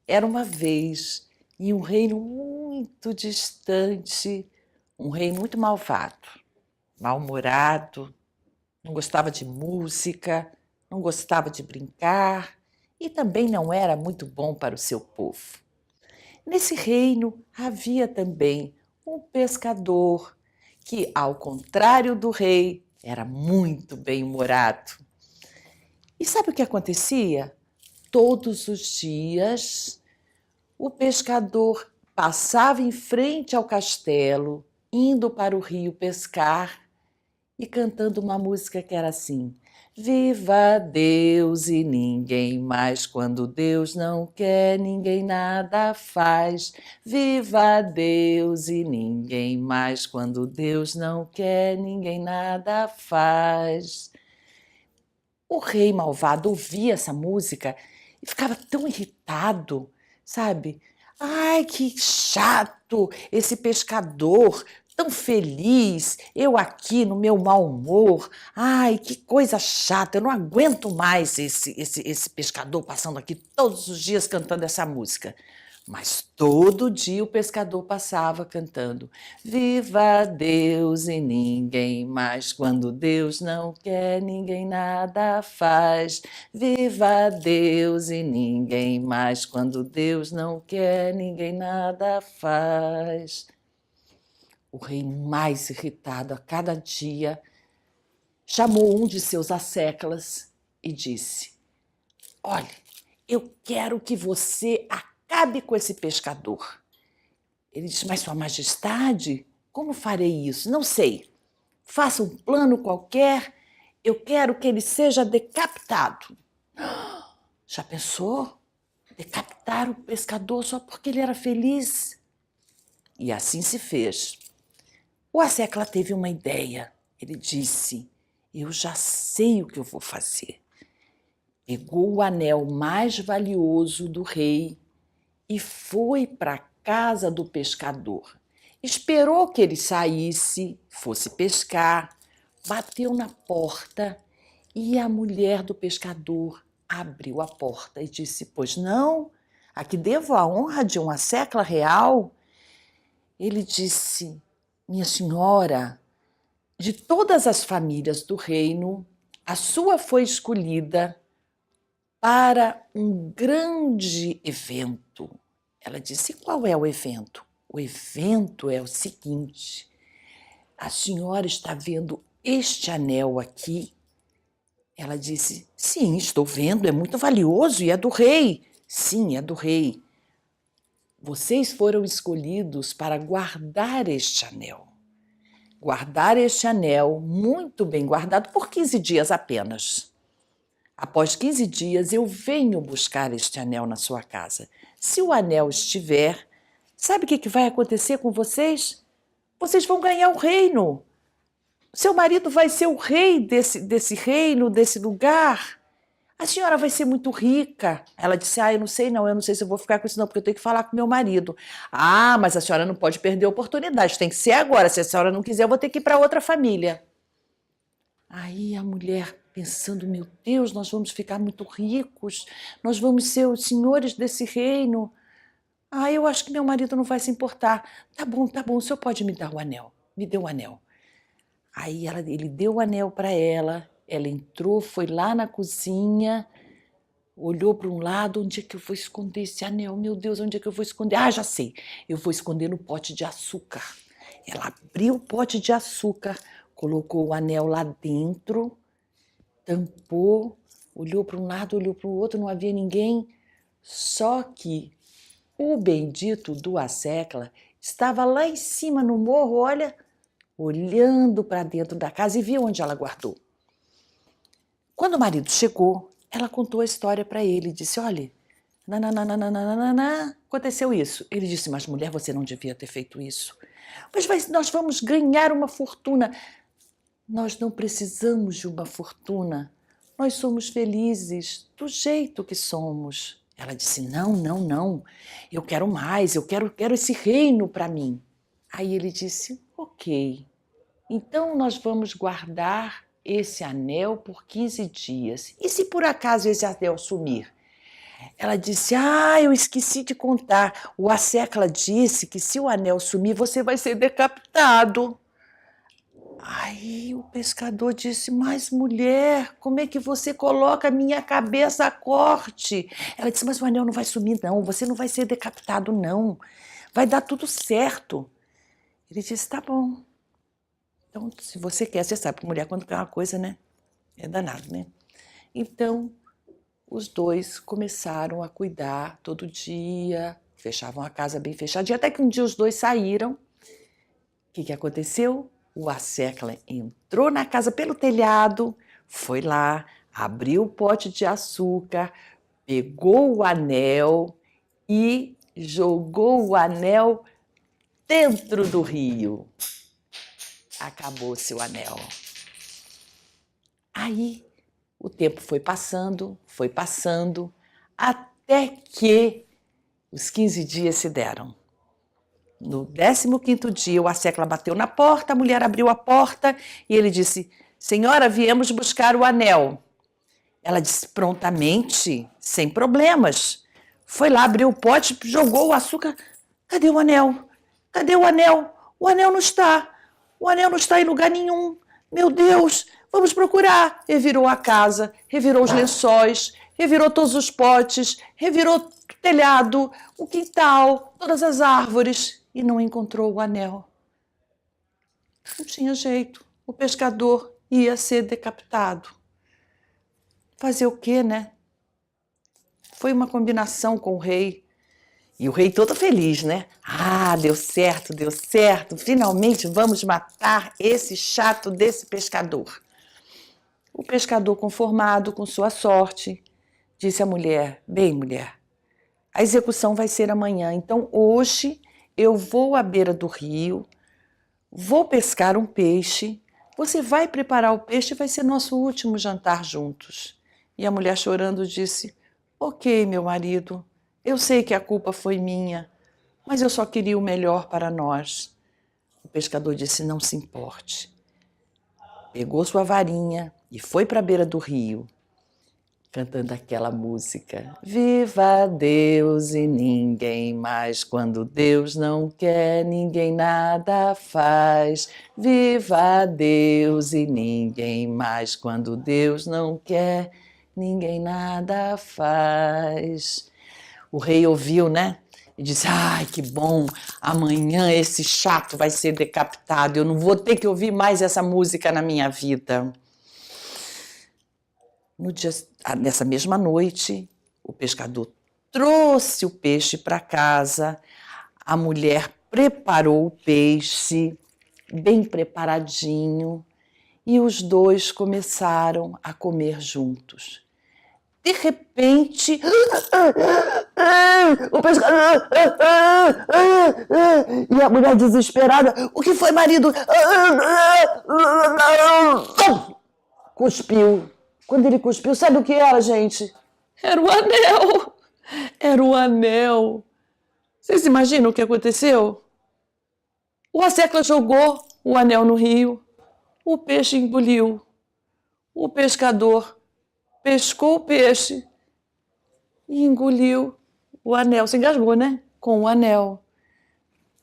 Era uma vez, em um reino muito distante, um rei muito malvado, mal-humorado, não gostava de música, não gostava de brincar e também não era muito bom para o seu povo. Nesse reino havia também um pescador que, ao contrário do rei, era muito bem-humorado. E sabe o que acontecia? Todos os dias, o pescador passava em frente ao castelo, indo para o rio pescar e cantando uma música que era assim: Viva Deus e ninguém mais, quando Deus não quer, ninguém nada faz. Viva Deus e ninguém mais, quando Deus não quer, ninguém nada faz. O rei malvado ouvia essa música e ficava tão irritado, sabe? Ai, que chato esse pescador, tão feliz, eu aqui no meu mau humor. Ai, que coisa chata, eu não aguento mais esse pescador passando aqui todos os dias cantando essa música. Mas todo dia o pescador passava cantando: Viva Deus e ninguém mais, quando Deus não quer, ninguém nada faz. Viva Deus e ninguém mais, quando Deus não quer, ninguém nada faz. O rei, mais irritado a cada dia, chamou um de seus asseclas e disse: Olha, eu quero que você acabe com esse pescador. Ele disse: Mas, Sua Majestade, como farei isso? Não sei. Faça um plano qualquer, eu quero que ele seja decapitado. Já pensou? Decapitar o pescador só porque ele era feliz? E assim se fez. O Assecla teve uma ideia. Ele disse: Eu já sei o que eu vou fazer. Pegou o anel mais valioso do rei e foi para a casa do pescador. Esperou que ele saísse, fosse pescar, bateu na porta e a mulher do pescador abriu a porta e disse: Pois não, aqui devo a honra de uma secla real. Ele disse: Minha senhora, de todas as famílias do reino, a sua foi escolhida para um grande evento. Ela disse: Qual é o evento? O evento é o seguinte: a senhora está vendo este anel aqui? Ela disse: Sim, estou vendo, é muito valioso e é do rei. Sim, é do rei. Vocês foram escolhidos para guardar este anel. Guardar este anel muito bem guardado por 15 dias apenas. Após 15 dias, eu venho buscar este anel na sua casa. Se o anel estiver, sabe o que vai acontecer com vocês? Vocês vão ganhar o reino. Seu marido vai ser o rei desse reino, desse lugar. A senhora vai ser muito rica. Ela disse: eu não sei se eu vou ficar com isso não, porque eu tenho que falar com meu marido. Ah, mas a senhora não pode perder a oportunidade, tem que ser agora. Se a senhora não quiser, eu vou ter que ir para outra família. Aí a mulher pensando: meu Deus, nós vamos ficar muito ricos, nós vamos ser os senhores desse reino. Ah, eu acho que meu marido não vai se importar. Tá bom, o senhor pode me dar o anel. Me dê o anel. Aí ele deu o anel para ela entrou, foi lá na cozinha, olhou para um lado: onde é que eu vou esconder esse anel? Meu Deus, onde é que eu vou esconder? Ah, já sei, eu vou esconder no pote de açúcar. Ela abriu o pote de açúcar, colocou o anel lá dentro, tampou, olhou para um lado, olhou para o outro, não havia ninguém. Só que o bendito do Assecla estava lá em cima no morro, olha, olhando para dentro da casa e viu onde ela guardou. Quando o marido chegou, ela contou a história para ele e disse: Olha, nananana, aconteceu isso. Ele disse: Mas mulher, você não devia ter feito isso. Mas nós vamos ganhar uma fortuna. Nós não precisamos de uma fortuna. Nós somos felizes do jeito que somos. Ela disse: Não, não, não. Eu quero mais, quero esse reino para mim. Aí ele disse: Ok, então nós vamos guardar esse anel por 15 dias. E se por acaso esse anel sumir? Ela disse, ah, eu esqueci de contar. O Acécla disse que se o anel sumir, você vai ser decapitado. Aí o pescador disse, mas mulher, como é que você coloca a minha cabeça a corte? Ela disse, mas o anel não vai sumir não, você não vai ser decapitado não, vai dar tudo certo. Ele disse, tá bom. Então, se você quer, você sabe que mulher quando quer uma coisa, né, é danado, né? Então, os dois começaram a cuidar todo dia, fechavam a casa bem fechadinha, até que um dia os dois saíram. O que aconteceu? O Acécla entrou na casa pelo telhado, foi lá, abriu o pote de açúcar, pegou o anel e jogou o anel dentro do rio. Acabou-se o anel. Aí o tempo foi passando, até que os 15 dias se deram. No 15º dia, o Acécla bateu na porta, a mulher abriu a porta e ele disse, senhora, viemos buscar o anel. Ela disse prontamente, sem problemas. Foi lá, abriu o pote, jogou o açúcar. Cadê o anel? Cadê o anel? O anel não está. O anel não está em lugar nenhum. Meu Deus, vamos procurar. Revirou a casa, revirou os lençóis, revirou todos os potes, revirou o telhado, o quintal, todas as árvores e não encontrou o anel. Não tinha jeito. O pescador ia ser decapitado. Fazer o quê, né? Foi uma combinação com o rei. E o rei todo feliz, né? Ah, deu certo, finalmente vamos matar esse chato desse pescador. O pescador, conformado com sua sorte, disse à mulher, bem, mulher, a execução vai ser amanhã, então hoje eu vou à beira do rio, vou pescar um peixe, você vai preparar o peixe e vai ser nosso último jantar juntos. E a mulher chorando disse, ok, meu marido, eu sei que a culpa foi minha, mas eu só queria o melhor para nós. O pescador disse, não se importe. Pegou sua varinha e foi para a beira do rio, cantando aquela música. Viva Deus e ninguém mais, quando Deus não quer, ninguém nada faz. Viva Deus e ninguém mais, quando Deus não quer, ninguém nada faz. O rei ouviu, né? E disse, ai, que bom, amanhã esse chato vai ser decapitado, eu não vou ter que ouvir mais essa música na minha vida. Nessa mesma noite, o pescador trouxe o peixe para casa, a mulher preparou o peixe, bem preparadinho, e os dois começaram a comer juntos. De repente, o pescador, e a mulher desesperada, o que foi, marido? Cuspiu. Quando ele cuspiu, sabe o que era, gente? Era o anel. Era o anel. Vocês imaginam o que aconteceu? O Acécla jogou o anel no rio. O peixe engoliu. O pescador pescou o peixe e engoliu o anel. Se engasgou, né? Com o anel.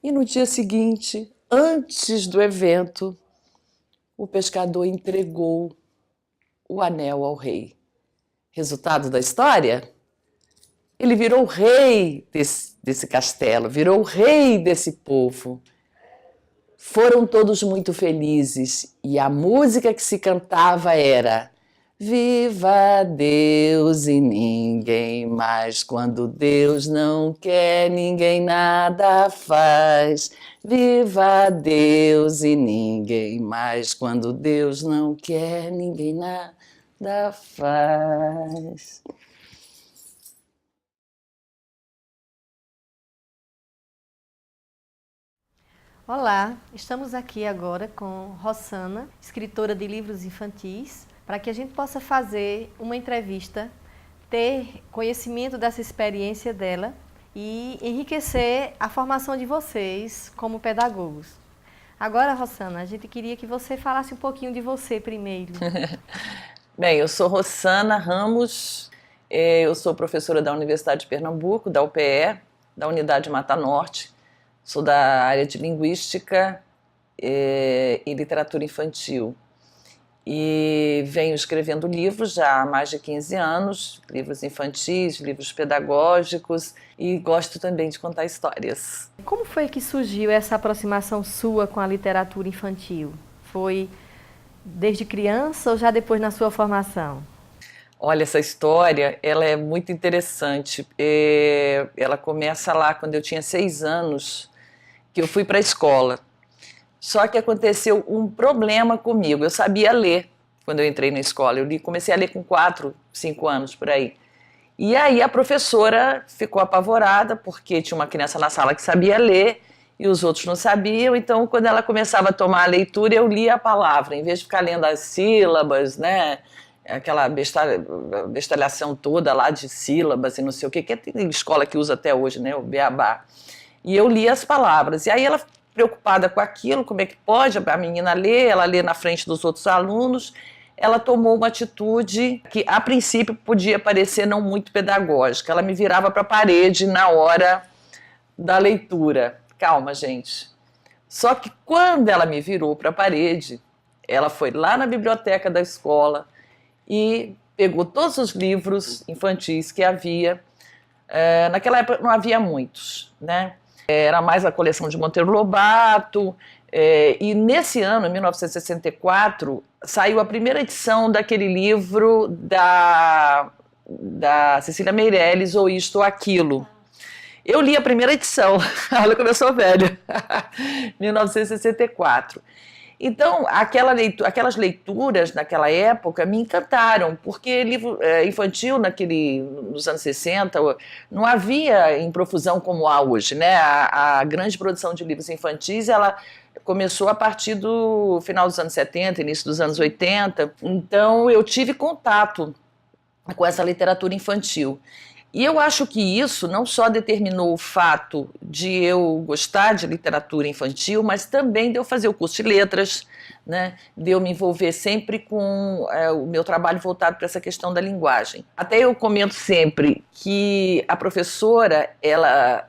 E no dia seguinte, antes do evento, o pescador entregou o anel ao rei. Resultado da história? Ele virou o rei desse castelo, virou o rei desse povo. Foram todos muito felizes e a música que se cantava era Viva Deus e ninguém mais, quando Deus não quer, ninguém nada faz. Viva Deus e ninguém mais, quando Deus não quer, ninguém nada faz. Olá, estamos aqui agora com Rossana, escritora de livros infantis, para que a gente possa fazer uma entrevista, ter conhecimento dessa experiência dela e enriquecer a formação de vocês como pedagogos. Agora, Rossana, a gente queria que você falasse um pouquinho de você primeiro. Bem, eu sou Rossana Ramos, Eu sou professora da Universidade de Pernambuco, da UPE, da Unidade Mata Norte. Sou da área de Linguística e Literatura Infantil. E venho escrevendo livros já há mais de 15 anos, livros infantis, livros pedagógicos, e gosto também de contar histórias. Como foi que surgiu essa aproximação sua com a literatura infantil? Foi desde criança ou já depois na sua formação? Olha, essa história, ela é muito interessante. Ela começa lá quando eu tinha 6 anos, que eu fui para a escola. Só que aconteceu um problema comigo. Eu sabia ler quando eu entrei na escola. Comecei a ler com 4, 5 anos, por aí. E aí a professora ficou apavorada, porque tinha uma criança na sala que sabia ler e os outros não sabiam. Então, quando ela começava a tomar a leitura, eu lia a palavra, em vez de ficar lendo as sílabas, né? Aquela bestalhação toda lá de sílabas e não sei o que tem escola que usa até hoje, né? O beabá. E eu lia as palavras. E aí ela, preocupada com aquilo, como é que pode a menina ler, ela lê na frente dos outros alunos, ela tomou uma atitude que a princípio podia parecer não muito pedagógica. Ela me virava para a parede na hora da leitura. Calma, gente. Só que quando ela me virou para a parede, ela foi lá na biblioteca da escola e pegou todos os livros infantis que havia. Naquela época não havia muitos, né? Era mais a coleção de Monteiro Lobato, e nesse ano, em 1964, saiu a primeira edição daquele livro da Cecília Meirelles, Ou Isto ou Aquilo. Eu li a primeira edição, olha como eu sou velha, 1964. Então, aquelas leituras naquela época me encantaram, porque livro infantil nos anos 60 não havia em profusão como há hoje, né? A grande produção de livros infantis, ela começou a partir do final dos anos 70, início dos anos 80, então eu tive contato com essa literatura infantil. E eu acho que isso não só determinou o fato de eu gostar de literatura infantil, mas também de eu fazer o curso de letras, né? De eu me envolver sempre com o meu trabalho voltado para essa questão da linguagem. Até eu comento sempre que a professora, ela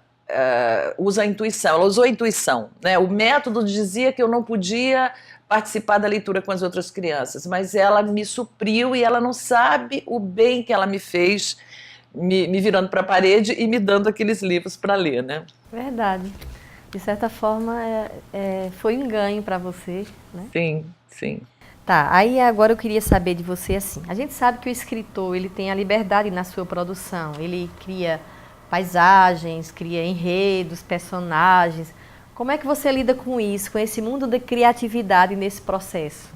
usa a intuição, ela usou a intuição, né? O método dizia que eu não podia participar da leitura com as outras crianças, mas ela me supriu e ela não sabe o bem que ela me fez, me virando para a parede e me dando aqueles livros para ler, né? Verdade. De certa forma, foi um ganho para você, né? Sim, sim. Tá, aí agora eu queria saber de você assim. A gente sabe que o escritor, ele tem a liberdade na sua produção. Ele cria paisagens, cria enredos, personagens. Como é que você lida com isso, com esse mundo da criatividade nesse processo?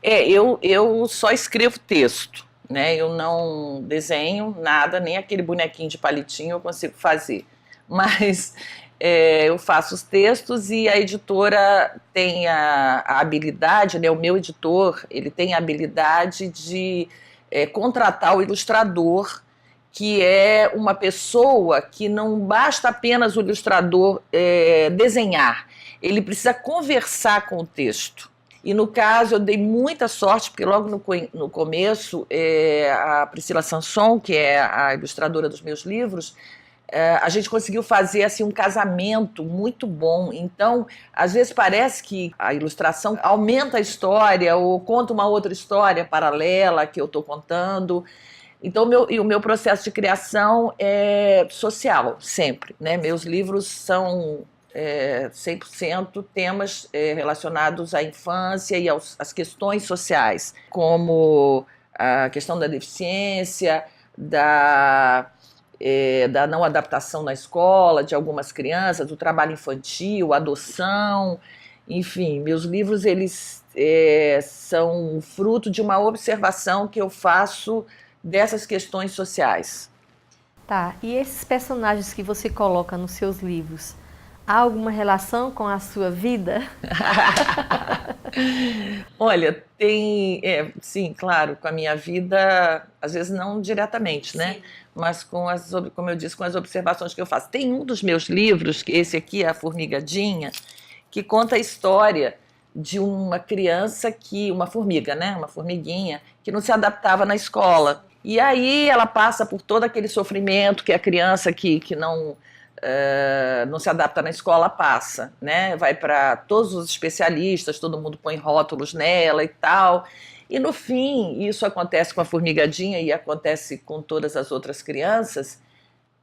Eu só escrevo texto, né? Eu não desenho nada, nem aquele bonequinho de palitinho eu consigo fazer. Mas eu faço os textos e a editora tem a habilidade, né? O meu editor, ele tem a habilidade de contratar o ilustrador, que é uma pessoa que não basta apenas o ilustrador desenhar, ele precisa conversar com o texto. E no caso eu dei muita sorte, porque logo no começo a Priscila Sanson, que é a ilustradora dos meus livros, a gente conseguiu fazer assim, um casamento muito bom. Então, às vezes parece que a ilustração aumenta a história ou conta uma outra história paralela que eu estou contando. Então, o meu processo de criação é social, sempre, né? Meus livros são 100% temas relacionados à infância e às questões sociais, como a questão da deficiência, da não adaptação na escola de algumas crianças, do trabalho infantil, adoção, enfim, meus livros eles são fruto de uma observação que eu faço dessas questões sociais. Tá, e esses personagens que você coloca nos seus livros, há alguma relação com a sua vida? Olha, tem, sim, claro, com a minha vida, às vezes não diretamente, né? Sim. Mas como eu disse, com as observações que eu faço. Tem um dos meus livros, esse aqui é A Formigadinha, que conta a história de uma criança uma formiga, né? Uma formiguinha, que não se adaptava na escola. E aí ela passa por todo aquele sofrimento que a criança que não se adapta na escola passa, né? Vai para todos os especialistas, todo mundo põe rótulos nela e tal. E no fim, isso acontece com a formigadinha e acontece com todas as outras crianças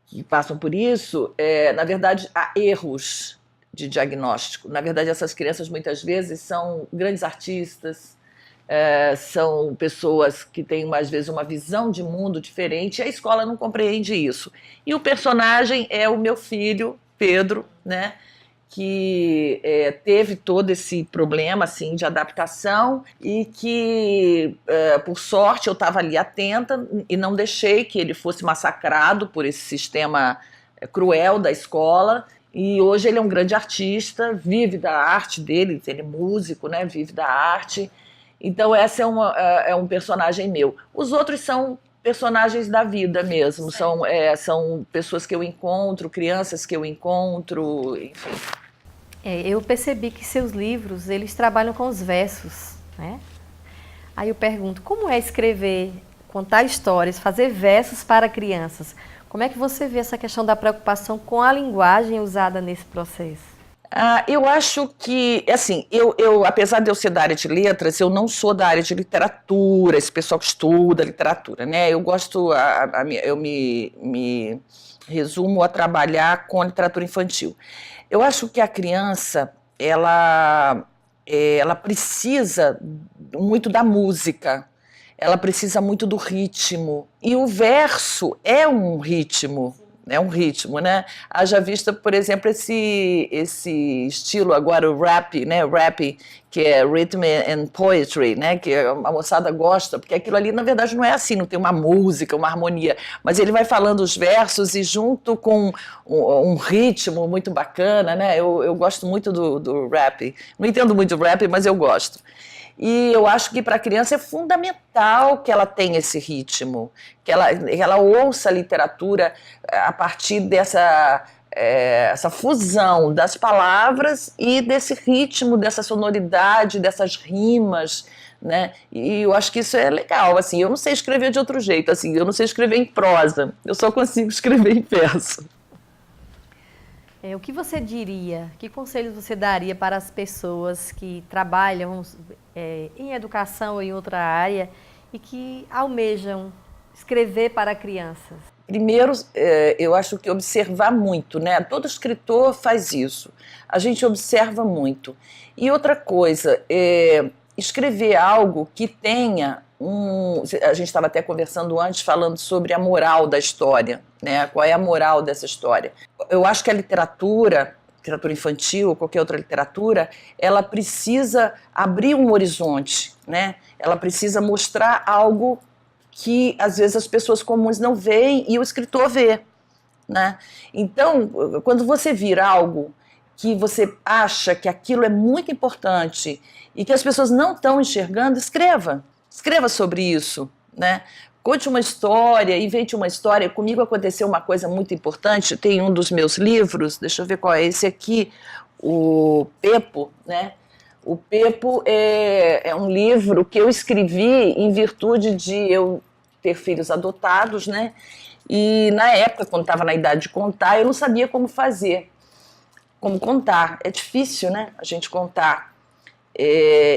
que passam por isso. Na verdade, há erros de diagnóstico. Na verdade, essas crianças muitas vezes são grandes artistas, são pessoas que têm, às vezes, uma visão de mundo diferente, e a escola não compreende isso. E o personagem é o meu filho, Pedro, né, que teve todo esse problema assim, de adaptação e que, por sorte, eu estava ali atenta e não deixei que ele fosse massacrado por esse sistema cruel da escola. E hoje ele é um grande artista, vive da arte dele, ele é músico, né, vive da arte. Então, essa é um personagem meu. Os outros são personagens da vida mesmo, são pessoas que eu encontro, crianças que eu encontro, enfim. Eu percebi que seus livros, eles trabalham com os versos, né? Aí eu pergunto, como é escrever, contar histórias, fazer versos para crianças? Como é que você vê essa questão da preocupação com a linguagem usada nesse processo? Eu acho que, assim, apesar de eu ser da área de letras, eu não sou da área de literatura, esse pessoal que estuda literatura, né? Eu gosto, eu me resumo a trabalhar com a literatura infantil. Eu acho que a criança, ela precisa muito da música, ela precisa muito do ritmo, e o verso é um ritmo. É um ritmo, né? Haja vista, por exemplo, esse estilo agora, o rap, né? Rap, que é Rhythm and Poetry, né? Que a moçada gosta, porque aquilo ali, na verdade, não é assim, não tem uma música, uma harmonia, mas ele vai falando os versos e junto com um ritmo muito bacana, né? Eu gosto muito do rap. Não entendo muito do rap, mas eu gosto. E eu acho que para a criança é fundamental que ela tenha esse ritmo, que ela ouça a literatura a partir essa fusão das palavras e desse ritmo, dessa sonoridade, dessas rimas, né? E eu acho que isso é legal. Assim, eu não sei escrever de outro jeito, assim, eu não sei escrever em prosa, eu só consigo escrever em verso. O que você diria, que conselhos você daria para as pessoas que trabalham em educação ou em outra área e que almejam escrever para crianças? Primeiro, eu acho que observar muito, né? Todo escritor faz isso. A gente observa muito. E outra coisa, escrever algo que tenha a gente estava até conversando antes, falando sobre a moral da história, né? Qual é a moral dessa história? Eu acho que a literatura infantil, qualquer outra literatura, ela precisa abrir um horizonte, né? Ela precisa mostrar algo que às vezes as pessoas comuns não veem e o escritor vê, né? Então, quando você vir algo que você acha que aquilo é muito importante e que as pessoas não estão enxergando, escreva sobre isso, né? Conte uma história, invente uma história. Comigo aconteceu uma coisa muito importante, tem um dos meus livros, deixa eu ver qual é esse aqui, o Pepo, né? O Pepo é um livro que eu escrevi em virtude de eu ter filhos adotados, né? E na época, quando estava na idade de contar, eu não sabia como fazer, como contar. É difícil, né? A gente contar.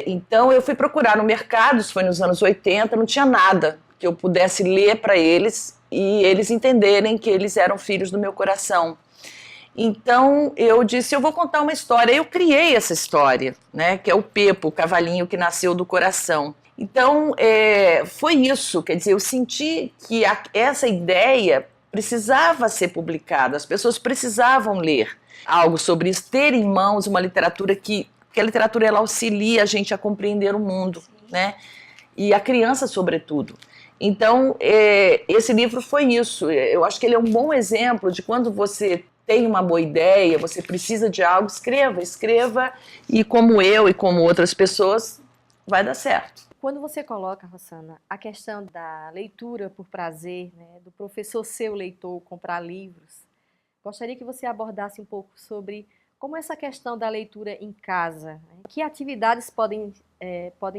Então eu fui procurar no mercado, isso foi nos anos 80, não tinha nada que eu pudesse ler para eles e eles entenderem que eles eram filhos do meu coração. Então eu disse, eu vou contar uma história. Eu criei essa história, né, que é o Pepo, o cavalinho que nasceu do coração. Então foi isso, quer dizer, eu senti que essa ideia precisava ser publicada, as pessoas precisavam ler algo sobre isso, ter em mãos uma literatura que a literatura ela auxilia a gente a compreender o mundo, né? E a criança, sobretudo. Então, esse livro foi isso. Eu acho que ele é um bom exemplo de quando você tem uma boa ideia, você precisa de algo, escreva, e como eu e como outras pessoas, vai dar certo. Quando você coloca, Rossana, a questão da leitura por prazer, né, do professor ser o leitor, comprar livros, gostaria que você abordasse um pouco sobre como essa questão da leitura em casa, né? Que atividades podem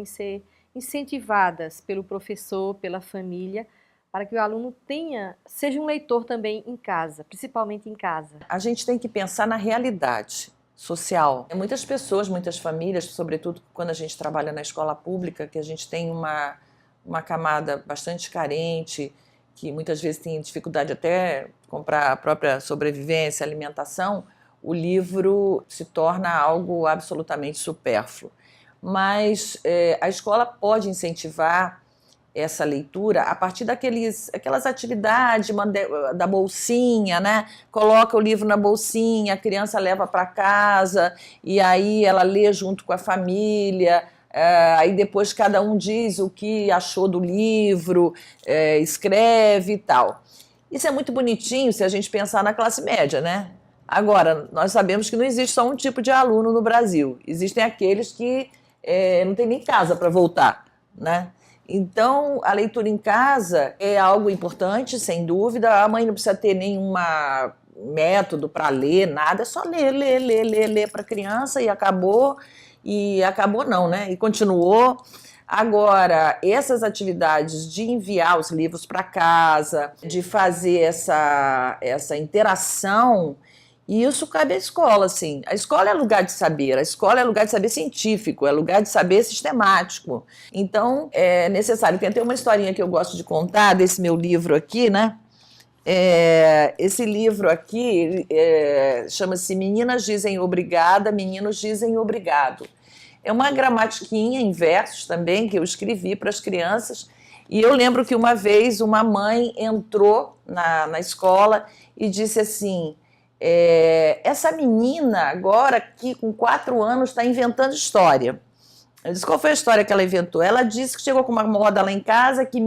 ser incentivadas pelo professor, pela família, para que o aluno seja um leitor também em casa, principalmente em casa? A gente tem que pensar na realidade social. Muitas pessoas, muitas famílias, sobretudo quando a gente trabalha na escola pública, que a gente tem uma camada bastante carente, que muitas vezes tem dificuldade até comprar a própria sobrevivência, alimentação, o livro se torna algo absolutamente supérfluo. Mas a escola pode incentivar essa leitura a partir aquelas atividades da bolsinha, né? Coloca o livro na bolsinha, a criança leva para casa e aí ela lê junto com a família. Aí depois cada um diz o que achou do livro, escreve e tal. Isso é muito bonitinho se a gente pensar na classe média, né? Agora, nós sabemos que não existe só um tipo de aluno no Brasil. Existem aqueles que não tem nem casa para voltar, né? Então, a leitura em casa é algo importante, sem dúvida. A mãe não precisa ter nenhum método para ler, nada. É só ler para a criança e acabou. E acabou não, né? E continuou. Agora, essas atividades de enviar os livros para casa, de fazer essa interação, isso cabe à escola, sim. A escola é lugar de saber, a escola é lugar de saber científico, é lugar de saber sistemático. Então, é necessário. Tem até uma historinha que eu gosto de contar desse meu livro aqui, né? Esse livro aqui chama-se Meninas Dizem Obrigada, Meninos Dizem Obrigado. É uma gramatiquinha em versos também que eu escrevi para as crianças. E eu lembro que uma vez uma mãe entrou na escola e disse assim: essa menina agora aqui com 4 anos está inventando história. Eu disse: qual foi a história que ela inventou? Ela disse que chegou com uma moda lá em casa que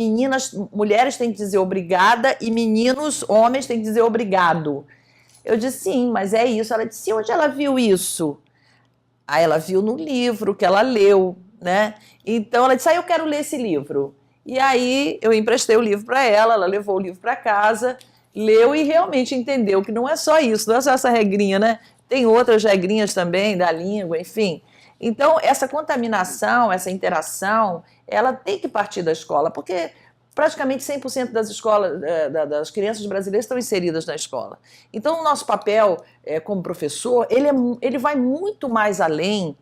mulheres têm que dizer obrigada e meninos, homens, têm que dizer obrigado. Eu disse: sim, mas é isso. Ela disse: onde ela viu isso? Aí ela viu no livro que ela leu, né? Então ela disse: eu quero ler esse livro. E aí eu emprestei o livro para ela levou o livro para casa, leu e realmente entendeu que não é só isso, não é só essa regrinha, né? Tem outras regrinhas também da língua, enfim. Então, essa contaminação, essa interação, ela tem que partir da escola, porque praticamente 100% das escolas, das crianças brasileiras estão inseridas na escola. Então, o nosso papel como professor, ele vai muito mais além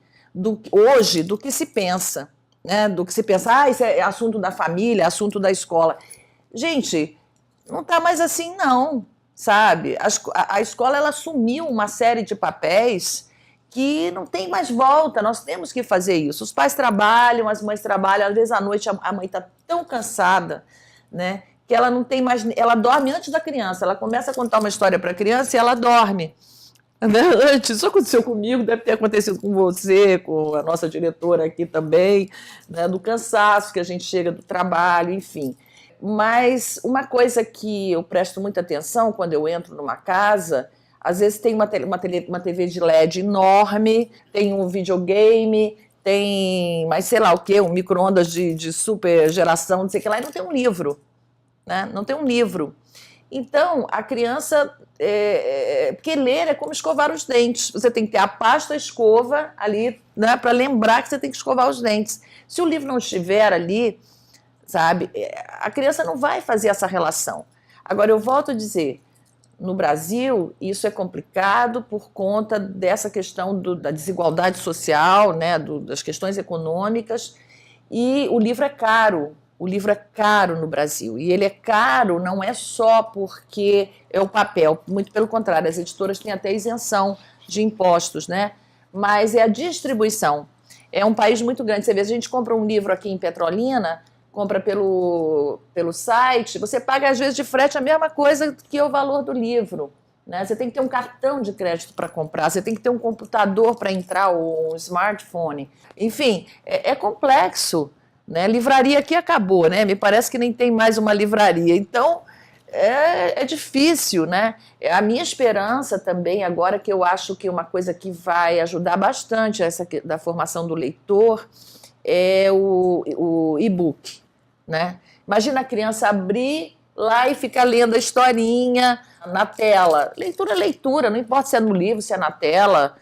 hoje do que se pensa, né? Do que se pensa, isso é assunto da família, assunto da escola. Gente, não está mais assim não, sabe? A escola ela assumiu uma série de papéis que não tem mais volta, nós temos que fazer isso. Os pais trabalham, as mães trabalham, às vezes à noite a mãe está tão cansada, né, que ela não tem mais, ela dorme antes da criança, ela começa a contar uma história para a criança e ela dorme. Antes, isso aconteceu comigo, deve ter acontecido com você, com a nossa diretora aqui também, né, do cansaço que a gente chega do trabalho, enfim. Mas uma coisa que eu presto muita atenção quando eu entro numa casa, às vezes tem uma TV de LED enorme, tem um videogame, tem, mas sei lá o quê, um micro-ondas de super geração, não sei o que lá, e não tem um livro, né? Não tem um livro. Então, a criança, porque ler é como escovar os dentes, você tem que ter a pasta escova ali, né, para lembrar que você tem que escovar os dentes. Se o livro não estiver ali, sabe, a criança não vai fazer essa relação. Agora, eu volto a dizer, no Brasil, isso é complicado por conta dessa questão da desigualdade social, né, das questões econômicas, e o livro é caro. O livro é caro no Brasil. E ele é caro não é só porque é o papel, muito pelo contrário, as editoras têm até isenção de impostos, né? Mas é a distribuição. É um país muito grande. Você vê, a gente compra um livro aqui em Petrolina, compra pelo site, você paga às vezes de frete a mesma coisa que o valor do livro, né? Você tem que ter um cartão de crédito para comprar, você tem que ter um computador para entrar, ou um smartphone. Enfim, é complexo, né? Livraria aqui acabou, né? Me parece que nem tem mais uma livraria. Então, é difícil, né? A minha esperança também, agora que eu acho que uma coisa que vai ajudar bastante da formação do leitor é o e-book, né? Imagina a criança abrir lá e ficar lendo a historinha na tela. Leitura é leitura, não importa se é no livro, se é na tela,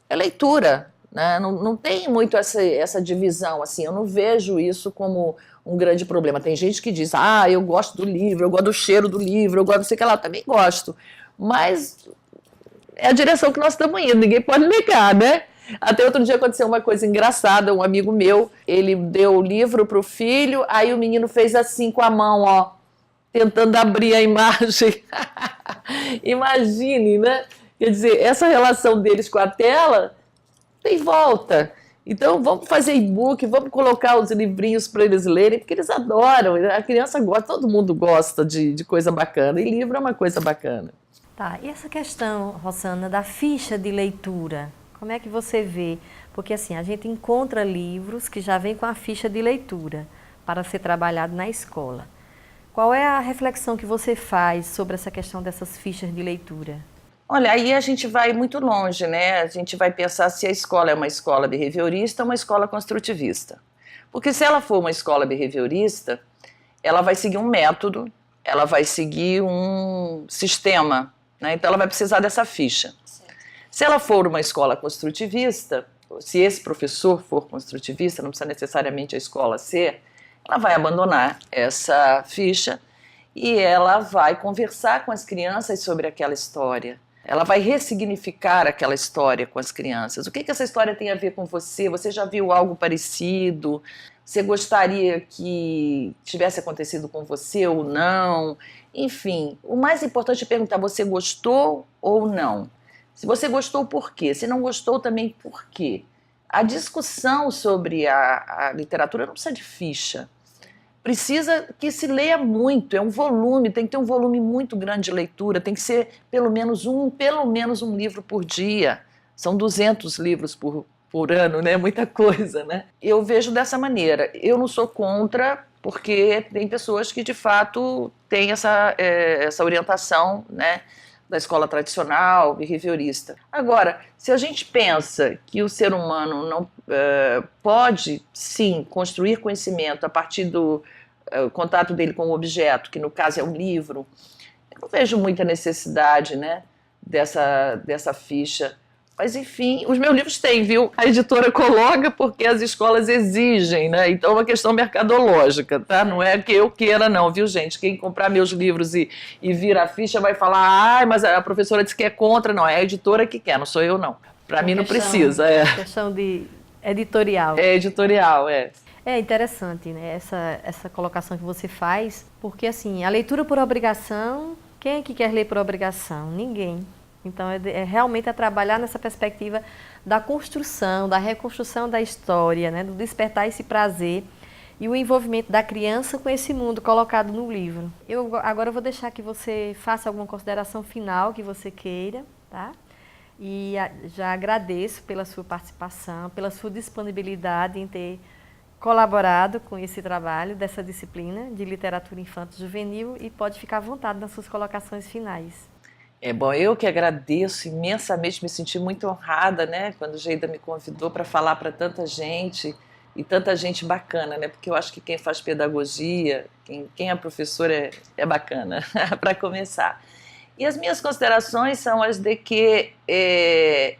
é leitura, né? Não tem muito essa divisão, assim, eu não vejo isso como um grande problema. Tem gente que diz, eu gosto do livro, eu gosto do cheiro do livro, eu gosto não sei o que lá, eu também gosto, mas é a direção que nós estamos indo, ninguém pode negar, né? Até outro dia aconteceu uma coisa engraçada, um amigo meu, ele deu o livro para o filho, aí o menino fez assim com a mão, ó, tentando abrir a imagem. Imagine, né? Quer dizer, essa relação deles com a tela tem volta. Então, vamos fazer e-book, vamos colocar os livrinhos para eles lerem, porque eles adoram. A criança gosta, todo mundo gosta de coisa bacana, e livro é uma coisa bacana. Tá, e essa questão, Rosana, da ficha de leitura, como é que você vê? Porque assim, a gente encontra livros que já vêm com a ficha de leitura para ser trabalhado na escola. Qual é a reflexão que você faz sobre essa questão dessas fichas de leitura? Olha, aí a gente vai muito longe, né? A gente vai pensar se a escola é uma escola behaviorista ou uma escola construtivista. Porque se ela for uma escola behaviorista, ela vai seguir um método, ela vai seguir um sistema, né? Então ela vai precisar dessa ficha. Se ela for uma escola construtivista, se esse professor for construtivista, não precisa necessariamente a escola ser, ela vai abandonar essa ficha e ela vai conversar com as crianças sobre aquela história. Ela vai ressignificar aquela história com as crianças. O que essa história tem a ver com você? Você já viu algo parecido? Você gostaria que tivesse acontecido com você ou não? Enfim, o mais importante é perguntar, você gostou ou não? Se você gostou, por quê? Se não gostou, também por quê? A discussão sobre a literatura não precisa de ficha. Precisa que se leia muito, é um volume, tem que ter um volume muito grande de leitura, tem que ser pelo menos um livro por dia. São 200 livros por ano, né? Muita coisa, né? Eu vejo dessa maneira. Eu não sou contra, porque tem pessoas que de fato têm essa orientação, né, da escola tradicional, behaviorista. Agora, se a gente pensa que o ser humano não pode, sim, construir conhecimento a partir do contato dele com o objeto, que no caso é um livro, eu não vejo muita necessidade, né, dessa ficha. Mas, enfim, os meus livros têm, viu? A editora coloca porque as escolas exigem, né? Então é uma questão mercadológica, tá? Não é que eu queira, não, viu, gente? Quem comprar meus livros e vir a ficha vai falar, mas a professora disse que é contra. Não, é a editora que quer, não sou eu, não. Para mim não precisa. Questão de editorial. É editorial, é. É interessante, né? Essa colocação que você faz, porque assim, a leitura por obrigação, quem é que quer ler por obrigação? Ninguém. Então, realmente trabalhar nessa perspectiva da construção, da reconstrução da história, né? Do despertar esse prazer e o envolvimento da criança com esse mundo colocado no livro. Agora eu vou deixar que você faça alguma consideração final que você queira, tá? E já agradeço pela sua participação, pela sua disponibilidade em ter colaborado com esse trabalho dessa disciplina de literatura infanto-juvenil e pode ficar à vontade nas suas colocações finais. Bom, eu que agradeço imensamente, me senti muito honrada, né, quando Geida me convidou para falar para tanta gente, e tanta gente bacana, né, porque eu acho que quem faz pedagogia, quem é professor é bacana, para começar. E as minhas considerações são as de que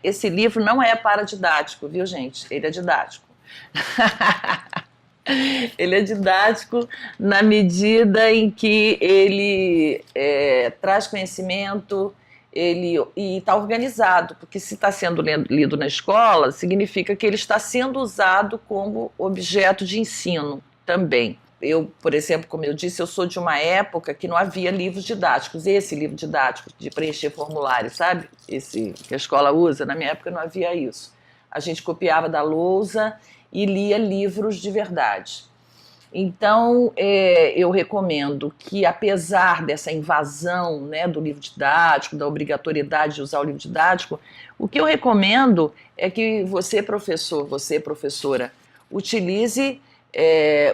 esse livro não é paradidático, viu, gente? Ele é didático. Ele é didático na medida em que ele traz conhecimento e está organizado, porque se está sendo lido na escola, significa que ele está sendo usado como objeto de ensino também. Eu, por exemplo, como eu disse, eu sou de uma época que não havia livros didáticos. Esse livro didático de preencher formulário, sabe? Esse que a escola usa, na minha época não havia isso. A gente copiava da lousa e lia livros de verdade. Então, eu recomendo que, apesar dessa invasão, né, do livro didático, da obrigatoriedade de usar o livro didático, o que eu recomendo é que você, professor, você, professora, utilize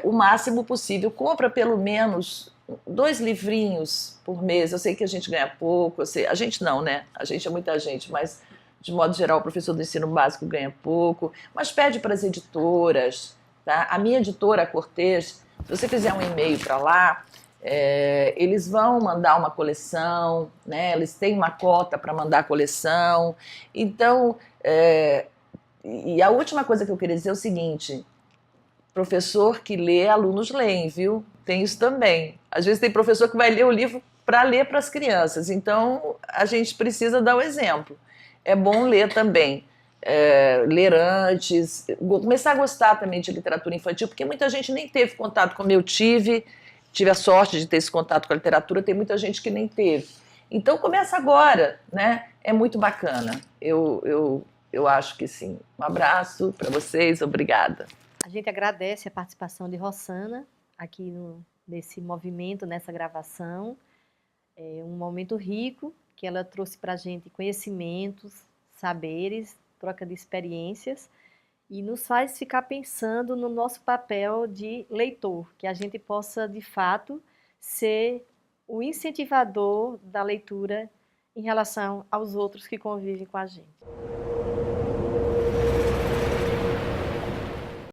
o máximo possível. Compra pelo menos 2 livrinhos por mês. Eu sei que a gente ganha pouco, a gente não, né? A gente é muita gente, mas de modo geral o professor do ensino básico ganha pouco, mas pede para as editoras, tá? A minha editora, a Cortez, se você fizer um e-mail para lá, eles vão mandar uma coleção, né? Eles têm uma cota para mandar a coleção, então E a última coisa que eu queria dizer é o seguinte: professor que lê, alunos leem, viu? Tem isso também. Às vezes tem professor que vai ler o livro para ler para as crianças, então a gente precisa dar o exemplo. É bom ler também, ler antes, começar a gostar também de literatura infantil, porque muita gente nem teve contato como eu tive a sorte de ter esse contato com a literatura, tem muita gente que nem teve. Então começa agora, né? É muito bacana. Eu acho que sim. Um abraço para vocês, obrigada. A gente agradece a participação de Rossana aqui nesse movimento, nessa gravação. É um momento rico que ela trouxe para a gente conhecimentos, saberes, troca de experiências e nos faz ficar pensando no nosso papel de leitor, que a gente possa, de fato, ser o incentivador da leitura em relação aos outros que convivem com a gente.